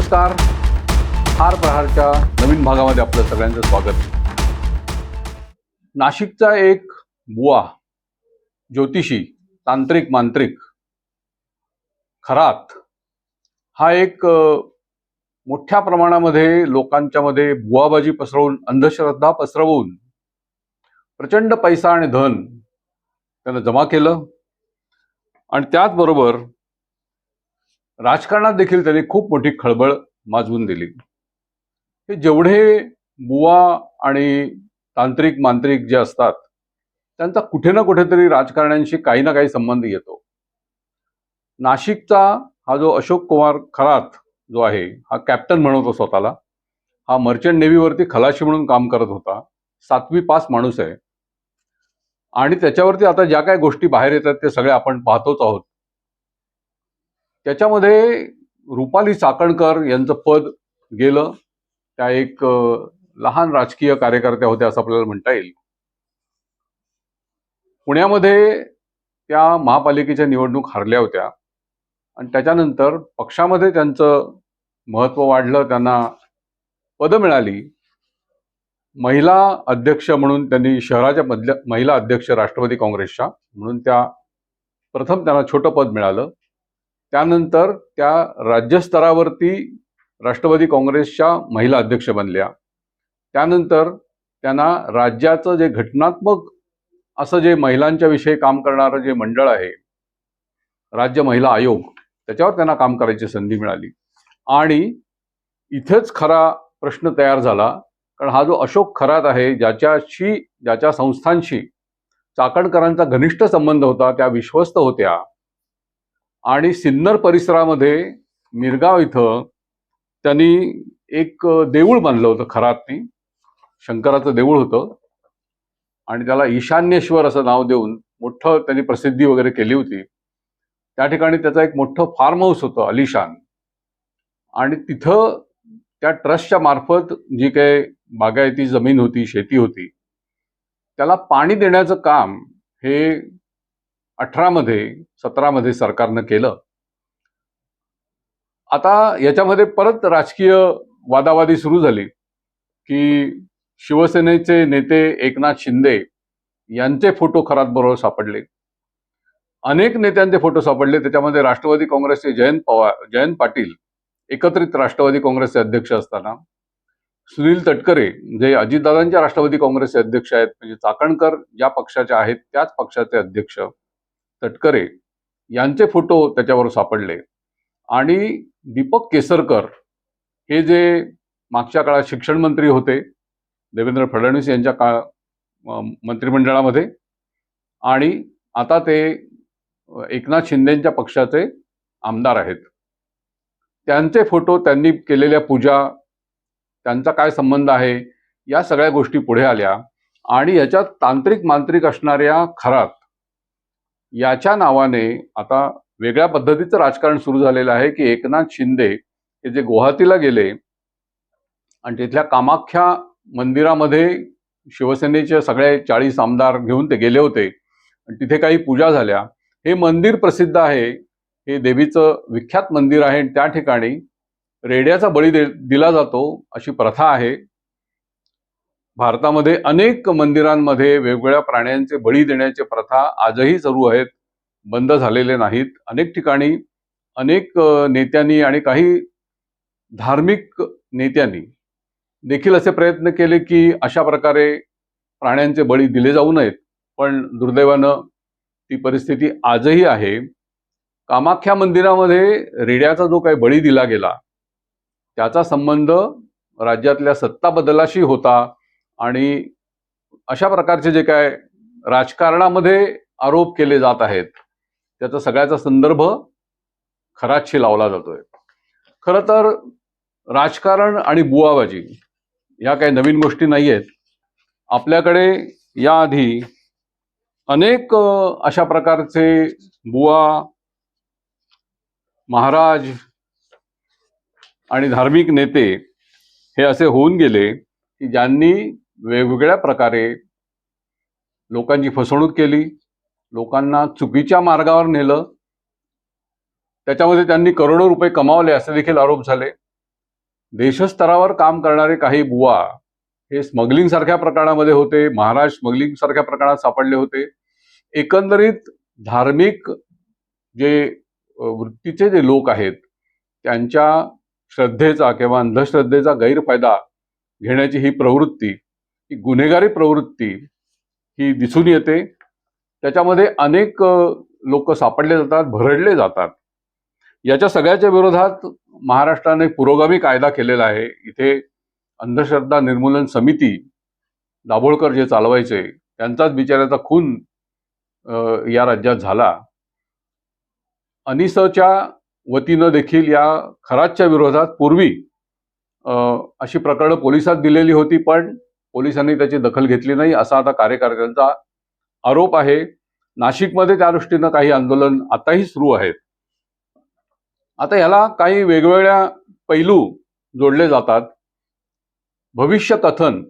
नमस्कार. हार प्रहारच्या नवीन भागामध्ये आपलं सगळ्यांचं स्वागत. नाशिकचा एक बुवा, ज्योतिषी, तांत्रिक मांत्रिक खरात हा एक मोठ्या प्रमाणामध्ये लोकांच्या मध्ये बुवाबाजी पसरवून, अंधश्रद्धा पसरवून प्रचंड पैसा आणि धन त्यानं जमा केलं आणि त्याचबरोबर राजकारणात देखील त्यांनी खूप मोठी खळबळ माजवून दिली. हे जेवढे बुवा आणि तांत्रिक मांत्रिक जे असतात त्यांचा कुठे ना कुठेतरी राजकारण्यांशी काही ना काही संबंध येतो. नाशिकचा हा जो अशोक कुमार खरात जो आहे, हा कॅप्टन म्हणतो स्वतःला. हा मर्चंट नेव्हीवरती खलाशी म्हणून काम करत होता. 7वी पास माणूस आहे आणि त्याच्यावरती आता ज्या काही गोष्टी बाहेर येतात ते सगळे आपण पाहतोच आहोत. त्याच्यामध्ये रुपाली चाकणकर यांचं पद गेलं. त्या एक लहान राजकीय कार्यकर्त्या होत्या असं आपल्याला म्हणता येईल. पुण्यामध्ये त्या महापालिकेच्या निवडणूक हरल्या होत्या आणि त्याच्यानंतर पक्षामध्ये त्यांचं महत्त्व वाढलं, त्यांना पदं मिळाली. महिला अध्यक्ष म्हणून त्यांनी शहराच्या मधल्या महिला अध्यक्ष राष्ट्रवादी काँग्रेसच्या म्हणून त्या प्रथम त्यांना छोटं पद मिळालं. त्यानंतर त्या राज्यस्तरावरती राष्ट्रवादी काँग्रेसच्या महिला अध्यक्ष बनल्या. त्यानंतर त्यांना राज्याचं जे घटनात्मक असं जे महिलांच्या विषयी काम करणारं जे मंडळ आहे, राज्य महिला आयोग, त्याच्यावर त्यांना काम करायची संधी मिळाली. आणि इथेच खरा प्रश्न तयार झाला, कारण हा जो अशोक खरात आहे, ज्याच्या संस्थांशी चाकणकरांचा घनिष्ठ संबंध होता, त्या विश्वस्त होत्या आणि सिन्नर परिसरामध्ये मिरगाव इथं त्यांनी एक देऊळ बांधलं होतं. खरातनी शंकराचं देऊळ होतं आणि त्याला ईशान्येश्वर असं नाव देऊन मोठं त्यांनी प्रसिद्धी वगैरे केली होती. त्या ठिकाणी त्याचं एक मोठं फार्म हाऊस होतं अलिशान आणि तिथं त्या ट्रस्टच्या मार्फत जी काही बागायती जमीन होती, शेती होती, त्याला पाणी देण्याचं काम हे 17मध्ये सरकारनं केलं. आता याच्यामध्ये परत राजकीय वादावादी सुरू झाली की शिवसेनेचे नेते एकनाथ शिंदे यांचे फोटो खरात बरोबर सापडले. अनेक नेत्यांचे फोटो सापडले. त्याच्यामध्ये राष्ट्रवादी काँग्रेसचे जयंत पाटील एकत्रित राष्ट्रवादी काँग्रेसचे अध्यक्ष असताना, सुनील तटकरे जे अजितदादांच्या राष्ट्रवादी काँग्रेसचे अध्यक्ष आहेत, म्हणजे चाकणकर ज्या पक्षाचे आहेत त्याच पक्षाचे अध्यक्ष तटकरे यांचे फोटो त्याच्यावर सापडले. आणि दीपक केसरकर हे जे मागच्या काळात शिक्षण मंत्री होते देवेंद्र फडणवीस यांच्या मंत्रिमंडळामध्ये आणि आता ते एकनाथ शिंदेंच्या पक्षाचे आमदार आहेत, त्यांचे फोटो, त्यांनी केलेल्या पूजा, त्यांचा काय संबंध आहे, या सगळ्या गोष्टी पुढे आल्या. आणि याच्यात तांत्रिक मांत्रिक असणाऱ्या खरात याच्या नावाने आता वेगळ्या पद्धतीचं राजकारण सुरू झालेलं आहे की एकनाथ शिंदे हे जे गुवाहाटीला गेले आणि तिथल्या कामाख्या मंदिरामध्ये शिवसेनेचे सगळे 40 आमदार घेऊन ते गेले होते आणि तिथे काही पूजा झाल्या. हे मंदिर प्रसिद्ध आहे, हे देवीचं विख्यात मंदिर आहे आणि त्या ठिकाणी रेड्याचा बळी दिला जातो अशी प्रथा आहे. भारतामध्ये अनेक मंदिरांमध्ये वेगवेगळ्या प्राण्यांचे बळी देण्याची प्रथा आजही सुरू आहेत, बंद झालेले नाहीत. अनेक ठिकाणी अनेक नेत्यांनी आणि काही धार्मिक नेत्यांनी देखील असे प्रयत्न केले की अशा प्रकारे प्राण्यांचे बळी दिले जाऊ नयेत, पण दुर्दैवानं ती परिस्थिती आजही आहे. कामाख्या मंदिरामध्ये रेड्याचा जो काही बळी दिला गेला त्याचा संबंध राज्यातल्या सत्ता बदलाशी होता आणि अशा प्रकारचे जे काय राजकारणामध्ये आरोप केले जात आहेत त्याचा सगळ्याचा संदर्भ खरातशी लावला जातोय. खरं तर राजकारण आणि बुवाबाजी या काही नवीन गोष्टी नाही आहेत. आपल्याकडे याआधी अनेक अशा प्रकारचे बुवा, महाराज आणि धार्मिक नेते हे असे होऊन गेले की ज्यांनी वेगवेगळ्या प्रकारे लोकांची फसवणूक केली, लोकांना चुकीच्या मार्गावर नेलं, त्याच्यामध्ये त्यांनी करोडो रुपये कमावले असे देखील आरोप झाले. देशस्तरावर काम करणारे काही बुवा हे स्मगलिंग सारख्या प्रकरणामध्ये होते, महाराज स्मगलिंग सारख्या प्रकरणात सापडले होते. एकंदरीत धार्मिक जे वृत्तीचे जे लोक आहेत त्यांच्या श्रद्धेचा किंवा अंधश्रद्धेचा गैरफायदा घेण्याची ही प्रवृत्ती, ही गुन्हेगारी प्रवृत्ती ही दिसून येते. त्याच्यामध्ये अनेक लोक सापडले जातात, भरडले जातात. याच्या सगळ्याच्या विरोधात महाराष्ट्राने पुरोगामी कायदा केलेला आहे. इथे अंधश्रद्धा निर्मूलन समिती दाभोळकर जे चालवायचे त्यांचाच बिचाऱ्याचा खून या राज्यात झाला. अनिसच्या वतीनं देखील या खरातच्या विरोधात पूर्वी अशी प्रकरणं पोलिसात दिलेली होती, पण पोलिसांनी त्याची दखल घेतली नाही असा आता कार्यकर्त्यांचा आरोप आहे. नाशिकमध्ये त्या दृष्टीनं काही आंदोलन आताही सुरू आहेत. आता याला काही वेगवेगळ्या पैलू जोडले जातात. भविष्य कथन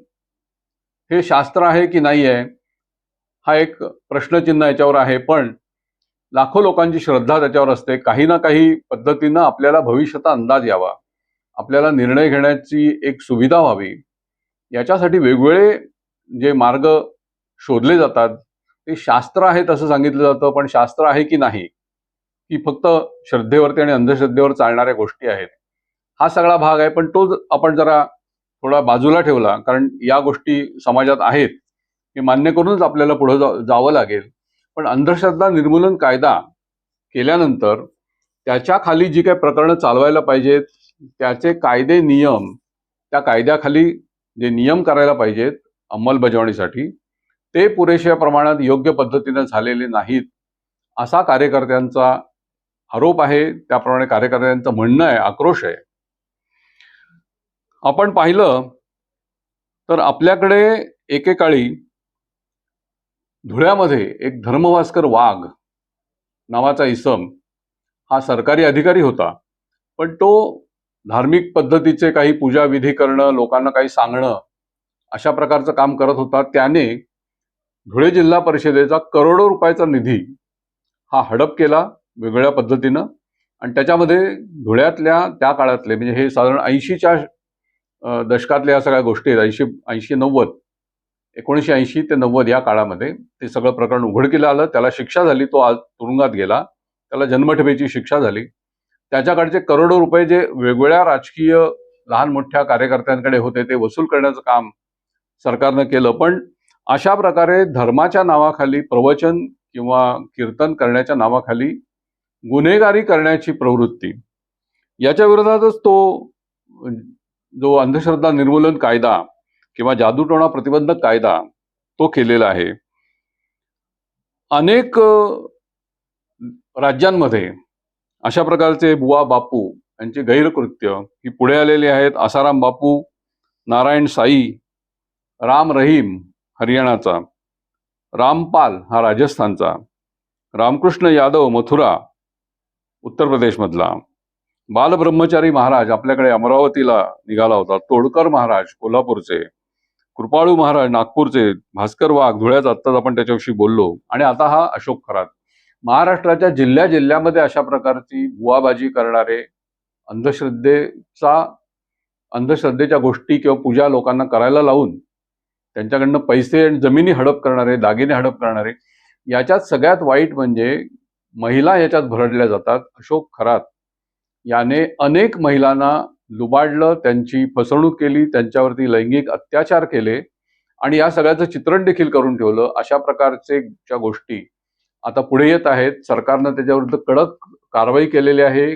हे शास्त्र आहे की नाही आहे हा एक प्रश्नचिन्ह याच्यावर आहे, पण लाखो लोकांची श्रद्धा त्याच्यावर असते. काही ना काही पद्धतीनं आपल्याला भविष्याचा अंदाज यावा, आपल्याला निर्णय घेण्याची एक सुविधा व्हावी, याच्यासाठी वेगवेगळे जे मार्ग शोधले जातात. ते शास्त्र आहेत असं सांगितलं जातं, पण शास्त्र आहे की नाही, की फक्त श्रद्धेवरती आणि अंधश्रद्धेवर चालणाऱ्या गोष्टी आहेत, हा सगळा भाग आहे. पण तो आपण जरा थोडा बाजूला ठेवला, कारण या गोष्टी समाजात आहेत हे मान्य करूनच आपल्याला पुढे जावं लागेल. पण अंधश्रद्धा निर्मूलन कायदा केल्यानंतर त्याच्या खाली जी काही प्रकरणं चालवायला पाहिजेत त्याचे कायदे नियम, त्या कायद्याखाली जे नियम करायला पाहिजेत अंमलबजावणीसाठी ते पुरेशा प्रमाणात योग्य पद्धतीने झालेले नाहीत असा कार्यकर्त्यांचा आरोप आहे. त्याप्रमाणे कार्यकर्त्यांचं म्हणणं आहे, आक्रोश आहे. आपण पाहिलं तर आपल्याकडे एकेकाळी धुळ्यामध्ये एक धर्मभास्कर वाघ नावाचा इसम हा सरकारी अधिकारी होता, पण तो धार्मिक पद्धतीचे काही पूजा विधी करणं, लोकांना काही सांगणं अशा प्रकारचं काम करत होता. त्याने धुळे जिल्हा परिषदेचा करोडो रुपयाचा निधी हा हडप केला वेगवेगळ्या पद्धतीनं, आणि त्याच्यामध्ये धुळ्यातल्या त्या काळातले म्हणजे हे साधारण 80च्या दशकातल्या या सगळ्या गोष्टी आहेत. 1980 ते 90 या काळामध्ये ते सगळं प्रकरण उघडकीला आलं. त्याला शिक्षा झाली, तो आज तुरुंगात गेला, त्याला जन्मठेपेची शिक्षा झाली. त्याच्याकडचे करोडो रुपये जे वेगवेगळ्या राजकीय लहान मोठ्या कार्यकर्त्यांकडे होते ते वसूल करण्याचं काम सरकारनं केलं. पण अशा प्रकारे धर्माच्या नावाखाली प्रवचन किंवा कीर्तन करण्याच्या नावाखाली गुन्हेगारी करण्याची प्रवृत्ती, याच्या विरोधातच तो जो अंधश्रद्धा निर्मूलन कायदा किंवा जादूटोणा प्रतिबंधक कायदा तो केलेला आहे. अनेक राज्यांमध्ये अशा प्रकारचे बुवा बापू यांची गैरकृत्य ही पुढे आलेली आहेत. आसाराम बापू, नारायण साई, राम रहीम हरियाणाचा, रामपाल हा राजस्थानचा, रामकृष्ण यादव मथुरा उत्तर प्रदेशमधला, बालब्रह्मचारी महाराज आपल्याकडे अमरावतीला निघाला होता, तोडकर महाराज कोल्हापूरचे, कृपाळू महाराज नागपूरचे, भास्कर वाघ धुळ्याचा, आत्ताच आपण त्याच्याविषयी बोललो, आणि आता हा अशोक खरात. महाराष्ट्राच्या जिल्ह्यामध्ये अशा प्रकारची बुवाबाजी करणारे, अंधश्रद्धेच्या गोष्टी किंवा पूजा लोकांना करायला लावून त्यांच्याकडनं पैसे आणि जमिनी हडप करणारे, दागिने हडप करणारे, याच्यात सगळ्यात वाईट म्हणजे महिला याच्यात भरडल्या जातात. अशोक खरात याने अनेक महिलांना लुबाडलं, त्यांची फसवणूक केली, त्यांच्यावरती लैंगिक अत्याचार केले आणि या सगळ्याचं चित्रण देखील करून ठेवलं. अशा प्रकारच्या गोष्टी आता पुढे येत आहेत. सरकारनं त्याच्याविरुद्ध कडक कारवाई केलेली आहे.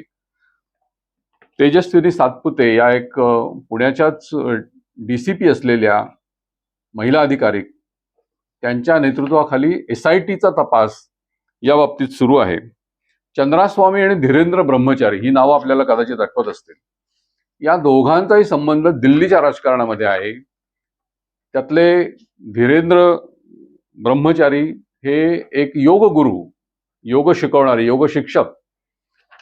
तेजस्विनी सातपुते या एक पुण्याच्याच DCP असलेल्या महिला अधिकारी, त्यांच्या नेतृत्वाखाली SITचा तपास या बाबतीत सुरू आहे. चंद्रास्वामी आणि धीरेंद्र ब्रह्मचारी ही नावं आपल्याला कदाचित आठवत असतील. या दोघांचाही संबंध दिल्लीच्या राजकारणामध्ये आहे. त्यातले धीरेंद्र ब्रह्मचारी हे एक योग गुरु, योग शिकवणारे, योग शिक्षक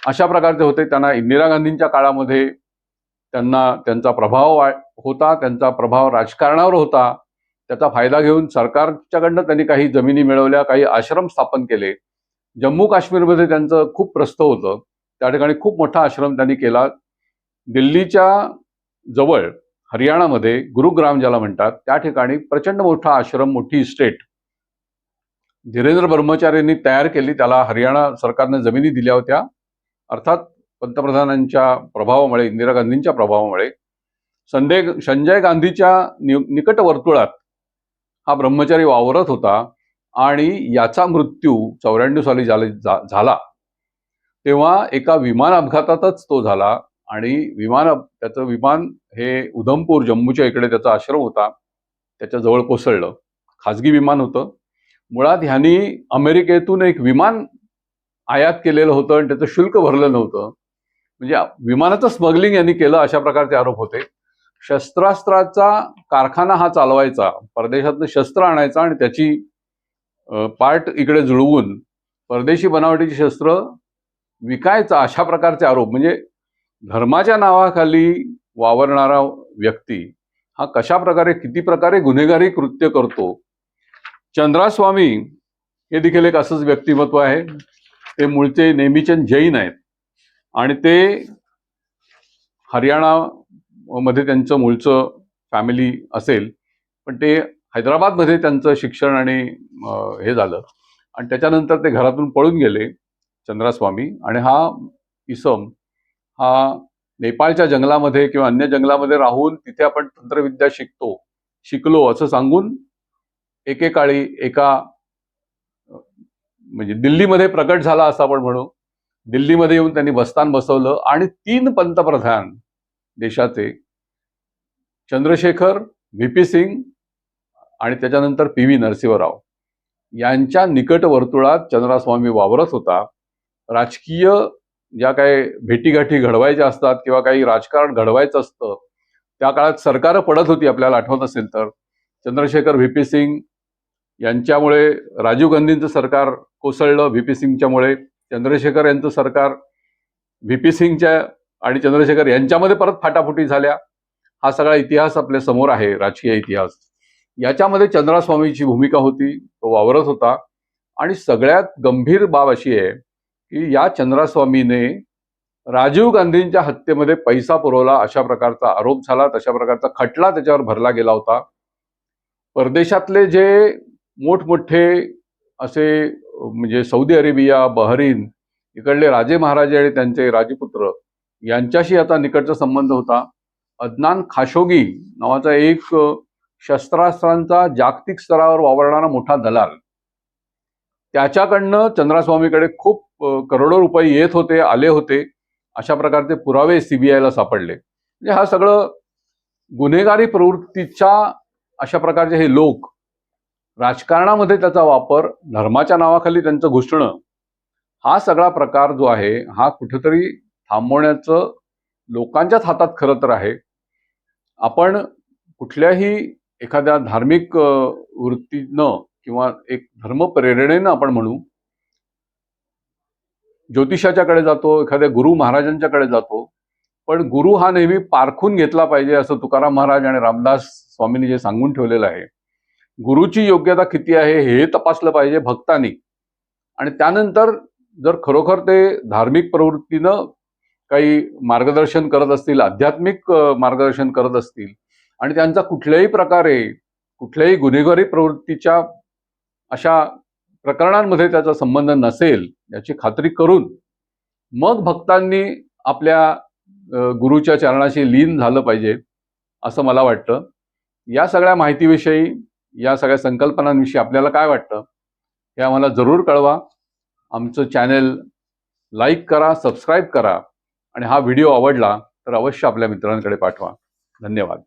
अशा प्रकारचे होते. त्यांना इंदिरा गांधींच्या काळामध्ये त्यांचा प्रभाव होता, त्यांचा प्रभाव राजकारणावर होता. त्याचा फायदा घेऊन सरकारच्याकडनं त्यांनी काही जमिनी मिळवल्या, काही आश्रम स्थापन केले. जम्मू काश्मीरमध्ये त्यांचं खूप प्रस्थ होतं, त्या ठिकाणी खूप मोठा आश्रम त्यांनी केला. दिल्लीच्या जवळ हरियाणामध्ये गुरुग्राम ज्याला म्हणतात त्या ठिकाणी प्रचंड मोठा आश्रम, मोठी इस्टेट धीरेंद्र ब्रह्मचारींनी तयार केली. त्याला हरियाणा सरकारने जमिनी दिल्या होत्या. अर्थात पंतप्रधानांच्या प्रभावामुळे, इंदिरा गांधींच्या प्रभावामुळे संजय गांधीच्या निकट वर्तुळात हा ब्रह्मचारी वावरत होता आणि याचा मृत्यू 94 साली झाला. तेव्हा एका विमान अपघातातच तो झाला आणि त्याचं विमान हे उधमपूर, जम्मूच्या इकडे त्याचा आश्रम होता, त्याच्या जवळ कोसळलं. खाजगी विमान होतं. मुळात ह्यांनी अमेरिकेतून एक विमान आयात केलेलं होतं आणि त्याचं शुल्क भरलं नव्हतं. म्हणजे विमानाचं स्मगलिंग यांनी केलं, अशा प्रकारचे आरोप होते. शस्त्रास्त्राचा कारखाना हा चालवायचा, परदेशातनं शस्त्र आणायचा आणि त्याची पार्ट इकडे जुळवून परदेशी बनावटीची शस्त्र विकायचा, अशा प्रकारचे आरोप. म्हणजे धर्माच्या नावाखाली वावरणारा व्यक्ती हा कशा प्रकारे, किती प्रकारे गुन्हेगारी कृत्य करतो. चंद्रास्वामी हे देखील एक असंच व्यक्तिमत्व आहे. ते मूळचे नेमीचंद जैन आहेत आणि ते हरियाणामध्ये त्यांचं मूळचं फॅमिली असेल, पण ते हैदराबादमध्ये त्यांचं शिक्षण आणि हे झालं आणि त्याच्यानंतर ते घरातून पळून गेले चंद्रास्वामी. आणि हा इसम हा नेपाळच्या जंगलामध्ये किंवा अन्य जंगलामध्ये राहून तिथे आपण तंत्रविद्या शिकलो असं सांगून एकेकाळी म्हणजे दिल्लीमध्ये प्रकट झाला असं आपण म्हणू. दिल्लीमध्ये येऊन त्यांनी बस्तान बसवलं आणि 3 पंतप्रधान देशाचे, चंद्रशेखर, व्ही.पी. सिंग आणि त्याच्यानंतर पी.व्ही. नरसिंहराव यांच्या निकट वर्तुळात चंद्रास्वामी वावरत होता. राजकीय ज्या काही भेटीगाठी घडवायच्या असतात किंवा काही राजकारण घडवायचं असतं, त्या काळात सरकारं पडत होती, आपल्याला आठवत असेल तर. चंद्रशेखर, व्ही.पी. सिंग यांच्यामुळे राजीव गांधींचं सरकार कोसळलं. व्ही.पी. सिंगच्यामुळे चंद्रशेखर यांचं सरकार व्ही.पी. सिंगच्या आणि चंद्रशेखर यांच्यामध्ये परत फाटाफुटी झाल्या. हा सगळा इतिहास आपल्या समोर आहे, राजकीय इतिहास. याच्यामध्ये चंद्रास्वामीची भूमिका होती, तो वावरत होता. आणि सगळ्यात गंभीर बाब अशी आहे की या चंद्रास्वामीने राजीव गांधींच्या हत्येमध्ये पैसा पुरवला, अशा प्रकारचा आरोप झाला, तशा प्रकारचा खटला त्याच्यावर भरला गेला होता. परदेशातले जे मोठमोठे असे म्हणजे सौदी अरेबिया, बहरीन इकडले राजे महाराजे आणि त्यांचे राजपुत्र यांच्याशी आता निकटचा संबंध होता. अदनान खाशोगी नावाचा एक शस्त्रास्त्रांचा जागतिक स्तरावर वावरणारा मोठा दलाल, त्याच्याकडनं चंद्रास्वामीकडे खूप करोडो रुपये येत होते, आले होते, अशा प्रकारचे पुरावे सीबीआयला सापडले. म्हणजे हा सगळं गुन्हेगारी प्रवृत्तीच्या अशा प्रकारचे हे लोक, राजकारणामध्ये त्याचा वापर, धर्माच्या नावाखाली त्यांचं घुसणं, हा सगळा प्रकार जो आहे हा कुठेतरी थांबवण्याचं लोकांच्याच हातात खरं तर आहे. आपण कुठल्याही एखाद्या धार्मिक वृत्तीनं किंवा एक धर्मप्रेरणेनं आपण म्हणू, ज्योतिषाच्याकडे जातो, एखाद्या गुरु महाराजांच्याकडे जातो, पण गुरु हा नेहमी पारखून घेतला पाहिजे, असं तुकाराम महाराज आणि रामदास स्वामींनी जे सांगून ठेवलेलं आहे. गुरुची योग्यता किती आहे हे तपासलं पाहिजे भक्तांनी. आणि त्यानंतर जर खरोखर ते धार्मिक प्रवृत्तीनं काही मार्गदर्शन करत असतील, आध्यात्मिक मार्गदर्शन करत असतील आणि त्यांचा कुठल्याही प्रकारे कुठल्याही गुन्हेगारी प्रवृत्तीच्या अशा प्रकरणांमध्ये त्याचा संबंध नसेल याची खात्री करून मग भक्तांनी आपल्या गुरुच्या चरणाशी लीन झालं पाहिजे, असं मला वाटतं. या सगळ्या माहितीविषयी, या सगळ्या संकल्पनांविषयी आपल्याला काय वाटतं हे आम्हाला जरूर कळवा. आमचं चॅनल लाईक करा, सबस्क्राईब करा आणि हा व्हिडिओ आवडला तर अवश्य आपल्या मित्रांकडे पाठवा. धन्यवाद.